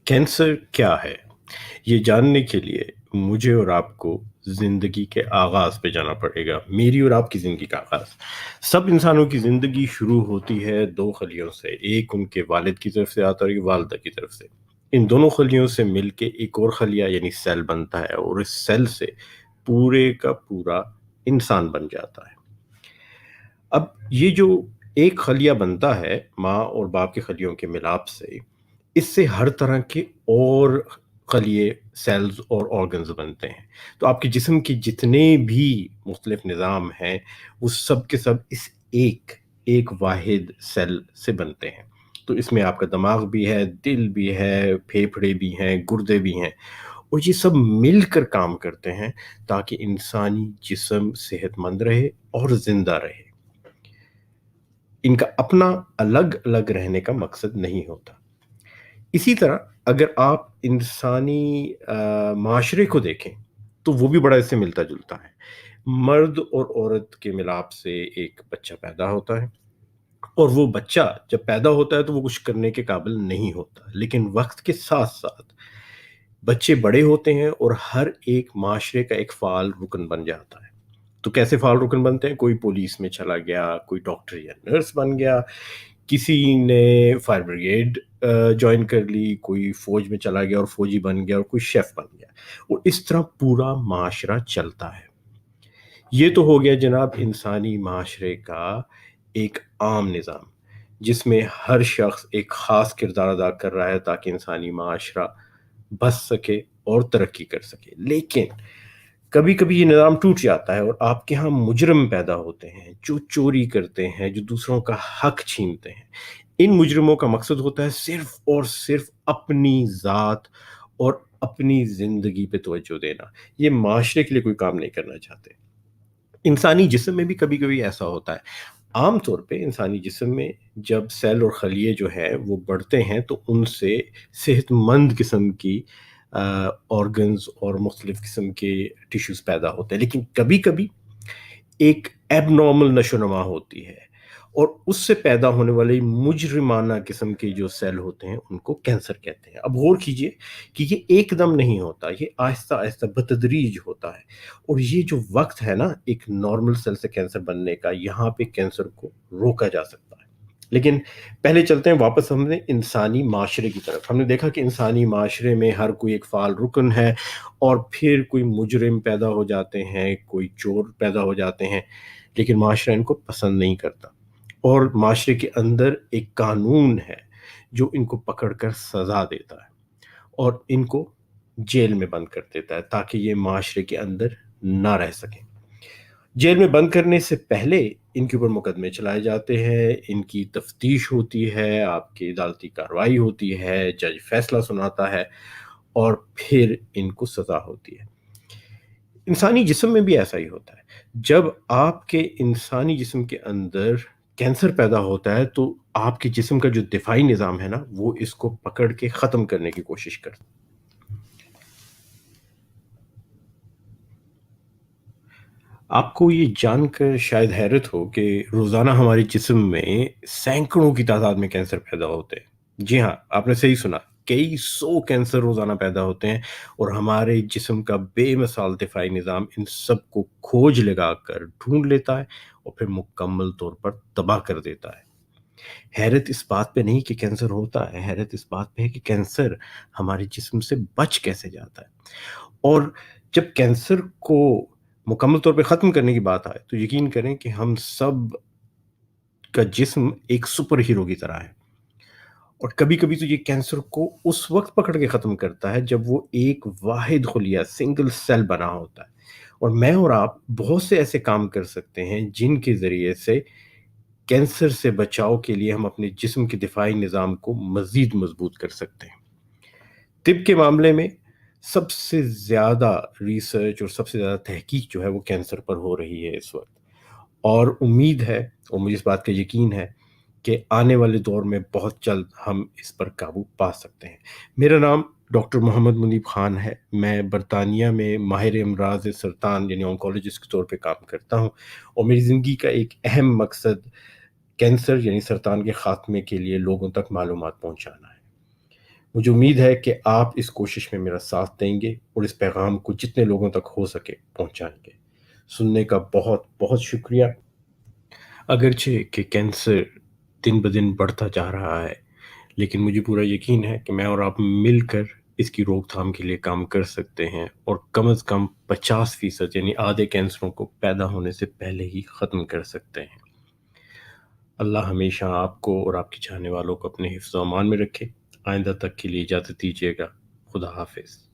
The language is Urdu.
کینسر کیا ہے؟ یہ جاننے کے لیے مجھے اور آپ کو زندگی کے آغاز پہ جانا پڑے گا، میری اور آپ کی زندگی کا آغاز۔ سب انسانوں کی زندگی شروع ہوتی ہے دو خلیوں سے، ایک ان کے والد کی طرف سے آتا ہے اور ایک والدہ کی طرف سے۔ ان دونوں خلیوں سے مل کے ایک اور خلیہ یعنی سیل بنتا ہے، اور اس سیل سے پورے کا پورا انسان بن جاتا ہے۔ اب یہ جو ایک خلیہ بنتا ہے ماں اور باپ کے خلیوں کے ملاپ سے، اس سے ہر طرح کے اور خلیے، سیلز اور آرگنز بنتے ہیں۔ تو آپ کے جسم کے جتنے بھی مختلف نظام ہیں وہ سب کے سب اس ایک واحد سیل سے بنتے ہیں۔ تو اس میں آپ کا دماغ بھی ہے، دل بھی ہے، پھیپھڑے بھی ہیں، گردے بھی ہیں، اور یہ سب مل کر کام کرتے ہیں تاکہ انسانی جسم صحت مند رہے اور زندہ رہے۔ ان کا اپنا الگ الگ رہنے کا مقصد نہیں ہوتا۔ اسی طرح اگر آپ انسانی معاشرے کو دیکھیں تو وہ بھی بڑا اس سے ملتا جلتا ہے۔ مرد اور عورت کے ملاپ سے ایک بچہ پیدا ہوتا ہے، اور وہ بچہ جب پیدا ہوتا ہے تو وہ کچھ کرنے کے قابل نہیں ہوتا، لیکن وقت کے ساتھ ساتھ بچے بڑے ہوتے ہیں اور ہر ایک معاشرے کا ایک فعال رکن بن جاتا ہے۔ تو کیسے فعال رکن بنتے ہیں؟ کوئی پولیس میں چلا گیا، کوئی ڈاکٹر یا نرس بن گیا، کسی نے فائر بریگیڈ جوائن کر لی، کوئی فوج میں چلا گیا اور فوجی بن گیا، اور کوئی شیف بن گیا، اور اس طرح پورا معاشرہ چلتا ہے۔ یہ تو ہو گیا جناب انسانی معاشرے کا ایک عام نظام، جس میں ہر شخص ایک خاص کردار ادا کر رہا ہے تاکہ انسانی معاشرہ بس سکے اور ترقی کر سکے۔ لیکن کبھی کبھی یہ نظام ٹوٹ جاتا ہے اور آپ کے ہاں مجرم پیدا ہوتے ہیں جو چوری کرتے ہیں، جو دوسروں کا حق چھینتے ہیں۔ ان مجرموں کا مقصد ہوتا ہے صرف اور صرف اپنی ذات اور اپنی زندگی پہ توجہ دینا۔ یہ معاشرے کے لیے کوئی کام نہیں کرنا چاہتے۔ انسانی جسم میں بھی کبھی کبھی ایسا ہوتا ہے۔ عام طور پہ انسانی جسم میں جب سیل اور خلیے جو ہیں وہ بڑھتے ہیں تو ان سے صحت مند قسم کی آرگنز اور مختلف قسم کے ٹیشوز پیدا ہوتے ہیں، لیکن کبھی کبھی ایک ایب نارمل نشو و نما ہوتی ہے، اور اس سے پیدا ہونے والے مجرمانہ قسم کے جو سیل ہوتے ہیں ان کو کینسر کہتے ہیں۔ اب غور کیجئے کہ یہ ایک دم نہیں ہوتا، یہ آہستہ آہستہ بتدریج ہوتا ہے، اور یہ جو وقت ہے نا ایک نارمل سیل سے کینسر بننے کا، یہاں پہ کینسر کو روکا جا سکتا ہے۔ لیکن پہلے چلتے ہیں واپس ہم نے انسانی معاشرے کی طرف۔ ہم نے دیکھا کہ انسانی معاشرے میں ہر کوئی ایک فعال رکن ہے، اور پھر کوئی مجرم پیدا ہو جاتے ہیں، کوئی چور پیدا ہو جاتے ہیں، لیکن معاشرہ ان کو پسند نہیں کرتا، اور معاشرے کے اندر ایک قانون ہے جو ان کو پکڑ کر سزا دیتا ہے اور ان کو جیل میں بند کر دیتا ہے تاکہ یہ معاشرے کے اندر نہ رہ سکیں۔ جیل میں بند کرنے سے پہلے ان کے اوپر مقدمے چلائے جاتے ہیں، ان کی تفتیش ہوتی ہے، آپ کی عدالتی کارروائی ہوتی ہے، جج فیصلہ سناتا ہے، اور پھر ان کو سزا ہوتی ہے۔ انسانی جسم میں بھی ایسا ہی ہوتا ہے۔ جب آپ کے انسانی جسم کے اندر کینسر پیدا ہوتا ہے تو آپ کے جسم کا جو دفاعی نظام ہے نا وہ اس کو پکڑ کے ختم کرنے کی کوشش کرتا ہے۔ آپ کو یہ جان کر شاید حیرت ہو کہ روزانہ ہمارے جسم میں سینکڑوں کی تعداد میں کینسر پیدا ہوتے ہیں۔ جی ہاں، آپ نے صحیح سنا، کئی سو کینسر روزانہ پیدا ہوتے ہیں، اور ہمارے جسم کا بے مثال دفاعی نظام ان سب کو کھوج لگا کر ڈھونڈ لیتا ہے اور پھر مکمل طور پر تباہ کر دیتا ہے۔ حیرت اس بات پہ نہیں کہ کینسر ہوتا ہے، حیرت اس بات پہ ہے کہ کینسر ہمارے جسم سے بچ کیسے جاتا ہے۔ اور جب کینسر کو مکمل طور پہ ختم کرنے کی بات آئے تو یقین کریں کہ ہم سب کا جسم ایک سپر ہیرو کی طرح ہے، اور کبھی کبھی تو یہ کینسر کو اس وقت پکڑ کے ختم کرتا ہے جب وہ ایک واحد خلیہ سنگل سیل بنا ہوتا ہے۔ اور میں اور آپ بہت سے ایسے کام کر سکتے ہیں جن کے ذریعے سے کینسر سے بچاؤ کے لیے ہم اپنے جسم کے دفاعی نظام کو مزید مضبوط کر سکتے ہیں۔ طب کے معاملے میں سب سے زیادہ ریسرچ اور سب سے زیادہ تحقیق جو ہے وہ کینسر پر ہو رہی ہے اس وقت، اور امید ہے اور مجھے اس بات کا یقین ہے کہ آنے والے دور میں بہت جلد ہم اس پر قابو پا سکتے ہیں۔ میرا نام ڈاکٹر محمد منیب خان ہے، میں برطانیہ میں ماہر امراض سرطان یعنی آنکولوجسٹ کے طور پہ کام کرتا ہوں، اور میری زندگی کا ایک اہم مقصد کینسر یعنی سرطان کے خاتمے کے لیے لوگوں تک معلومات پہنچانا ہے۔ مجھے امید ہے کہ آپ اس کوشش میں میرا ساتھ دیں گے اور اس پیغام کو جتنے لوگوں تک ہو سکے پہنچائیں گے۔ سننے کا بہت بہت شکریہ۔ اگرچہ کہ کینسر دن بدن بڑھتا جا رہا ہے، لیکن مجھے پورا یقین ہے کہ میں اور آپ مل کر اس کی روک تھام کے لیے کام کر سکتے ہیں اور کم از کم 50% یعنی آدھے کینسروں کو پیدا ہونے سے پہلے ہی ختم کر سکتے ہیں۔ اللہ ہمیشہ آپ کو اور آپ کے چاہنے والوں کو اپنے حفظ و امان میں رکھے۔ آئندہ تک کے لیے اجازت دیجیے گا۔ خدا حافظ۔